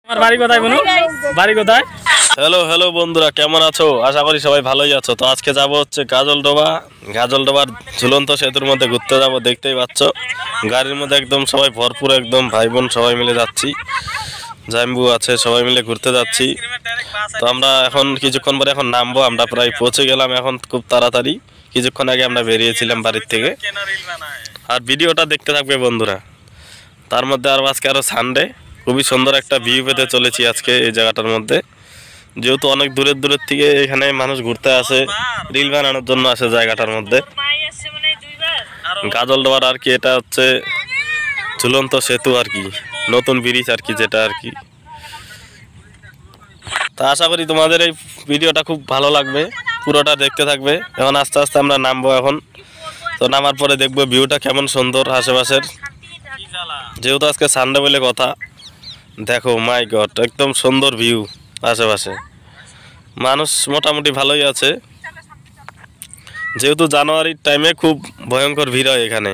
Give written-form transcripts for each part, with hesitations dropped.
আমার বাড়ি কোথায় বনু? বাড়ি কোথায়? হ্যালো হ্যালো বন্ধুরা, কেমন আছো? আশা করি সবাই ভালোই আছো। তো আজকে যাব হচ্ছে গাজলডোবার ঝুলন্ত সেতুর মধ্যে ঘুরতে যাব। দেখতেই পাচ্ছ গাড়ির মধ্যে একদম সবাই ভরপুর, একদম ভাই বোন সবাই মিলে যাচ্ছি। জাইম্বু আছে, সবাই মিলে ঘুরতে যাচ্ছি। তো আমরা এখন কিছুক্ষণ পরে এখন নামবো। আমরা প্রায় পৌঁছে গেলাম এখন খুব তাড়াতাড়ি। কিছুক্ষণ আগে আমরা বেরিয়েছিলাম বাড়ির থেকে। আর ভিডিওটা দেখতে থাকবে বন্ধুরা। তার মধ্যে আজকে আরও সানডে, খুবই সুন্দর একটা ভিউ পেতে চলেছি আজকে এই জায়গাটার মধ্যে। যেহেতু অনেক দূরের থেকে এখানে মানুষ ঘুরতে আসে, রিল বানানোর জন্য আসে জায়গাটার মধ্যে। গাজলডোবার আর কি, এটা হচ্ছে ঝুলন্ত সেতু আর কি, নতুন ব্রিজ আর কি, যেটা আর কি। তা আশা করি তোমাদের এই ভিডিওটা খুব ভালো লাগবে, পুরোটা দেখতে থাকবে। এখন আস্তে আস্তে আমরা নামবো এখন। তো নামার পরে দেখবো ভিউটা কেমন সুন্দর আশেপাশের। যেহেতু আজকে সানডে বলে কথা, দেখো মাই গড, একদম সুন্দর ভিউ আশেপাশে। মানুষ মোটামুটি ভালোই আছে, যেহেতু জানুয়ারির টাইমে খুব ভয়ঙ্কর ভিড় হয় এখানে।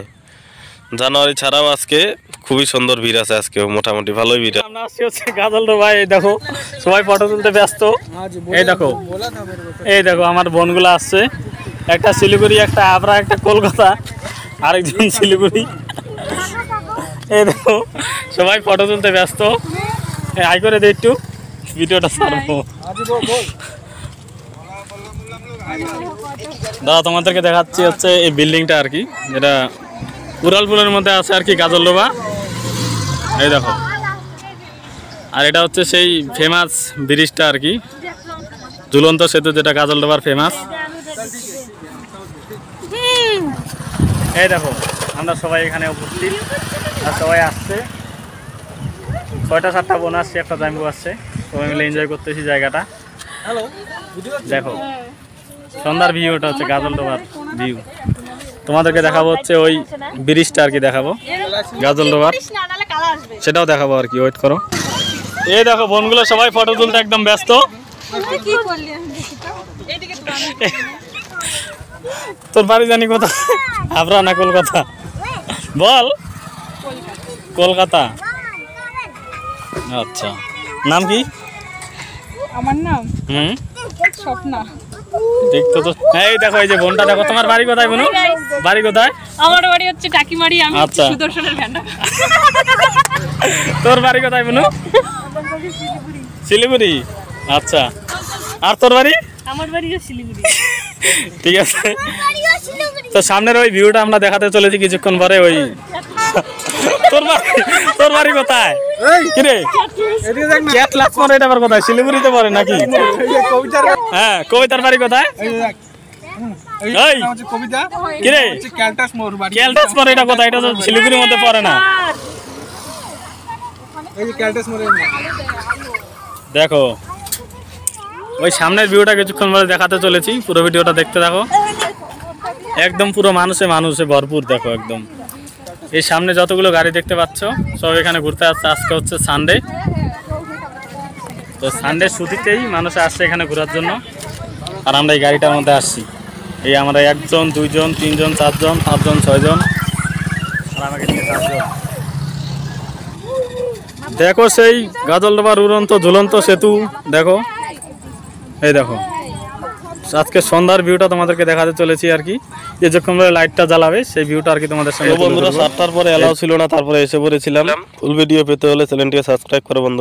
জানুয়ারি ছাড়াও আজকে খুবই সুন্দর ভিড় আছে, আজকে মোটামুটি ভালোই ভিড়। আমরা আসছি হচ্ছে গাজলডোবা। এই দেখো সবাই ফটো তুলতে ব্যস্ত। এই দেখো আমার বোনগুলো আসছে, একটা শিলিগুড়ি, একটা আবরা, একটা কলকাতা, আরেকজন শিলিগুড়ি। এই দেখো সবাই ফটো তুলতে ব্যস্ত। আই করে দে একটু, ভিডিওটা ছাড়বো। দাদা তোমাদেরকে দেখাচ্ছি হচ্ছে এই বিল্ডিংটা আর কি, যেটা উড়ালপুরের মধ্যে আছে আর কি, গাজলডোবা। এই দেখো, আর এটা হচ্ছে সেই ফেমাস ব্রিজটা আর কি, ঝুলন্ত সেতু, যেটা গাজলডোবার ফেমাস। এই দেখো আমরা সবাই এখানে উপস্থিত, আর সবাই আসছে। 6টা-7টা বোন আসছে, একটা জাইম্বু আসছে, সবাই মিলে এনজয় করতেছি জায়গাটা। দেখো সন্ধ্যার ভিউটা হচ্ছে গাজলডোবার ভিউ। তোমাদেরকে দেখাবো হচ্ছে ওই ব্রিজটা আর কি, দেখাবো গাজলডোবার, সেটাও দেখাবো আর কি। ওয়েট করো। এই দেখো বোনগুলো সবাই ফটো তুলতে একদম ব্যস্ত। তোর বাড়ি জানি কোথায়? আবরা না কলকাতা? বল। কলকাতা। আচ্ছা, নাম কি? আমার নাম স্বপ্না। দেখতো তো। এই দেখো এই যে বোনটা, দেখো। তোমার বাড়ি কোথায় বোনু? বাড়ি কোথায়? আমার বাড়ি হচ্ছে টাকিমারি। আমি সুদর্শনের ভ্যান্ডা। তোর বাড়ি কোথায় বোনু? শিলিগুড়ি। আচ্ছা, আর তোর বাড়ি? আমার বাড়িও শিলিগুড়ি। ঠিক আছে। তো সামনের ওই ভিউটা আমরা দেখাতে চলেছি কিছুক্ষণ পরে। ওই তোর বাড়ি কোথায়? কিরে এটা আবার কোথায়? শিলিগুড়িতে পড়ে নাকি? হ্যাঁ, কবিতার বাড়ি কোথায়? কিরে ক্যালটাস মোড়, এটা কোথায়? এটা তো শিলিগুড়ির মধ্যে পড়ে না। দেখো ওই সামনের ভিউটা কিছুক্ষণ পরে দেখাতে চলেছি, পুরো ভিডিওটা দেখতে থাকো। একদম পুরো মানুষে ভরপুর। দেখো একদম এই সামনে যতগুলো গাড়ি দেখতে পাচ্ছ সব এখানে ঘুরতে আসছে। আজকে হচ্ছে সানডে, তো সানডে ছুটিতেই মানুষ আসছে এখানে ঘোরার জন্য। আর আমরা এই গাড়িটার মধ্যে আসছি। এই আমরা 1 জন 2 জন 3 জন 4 জন 5 জন 6 জন, আর আমাকে নিয়ে 7 জন। দেখো সেই গাজলডোবার উড়ন্ত ঝুলন্ত সেতু। দেখো এই দেখো আজকে সন্ধ্যার ভিউটা তোমাদেরকে দেখাতে চলেছি আর কি, যে যখন লাইটটা জ্বালাবে সেই ভিউটা আর কি তোমাদের সামনে। বন্ধুরা 7টার পরে এলাও ছিল না, তারপরে এসে পড়েছিলাম। ফুল ভিডিও পেতে হলে চ্যানেলটিকে সাবস্ক্রাইব করো বন্ধুরা।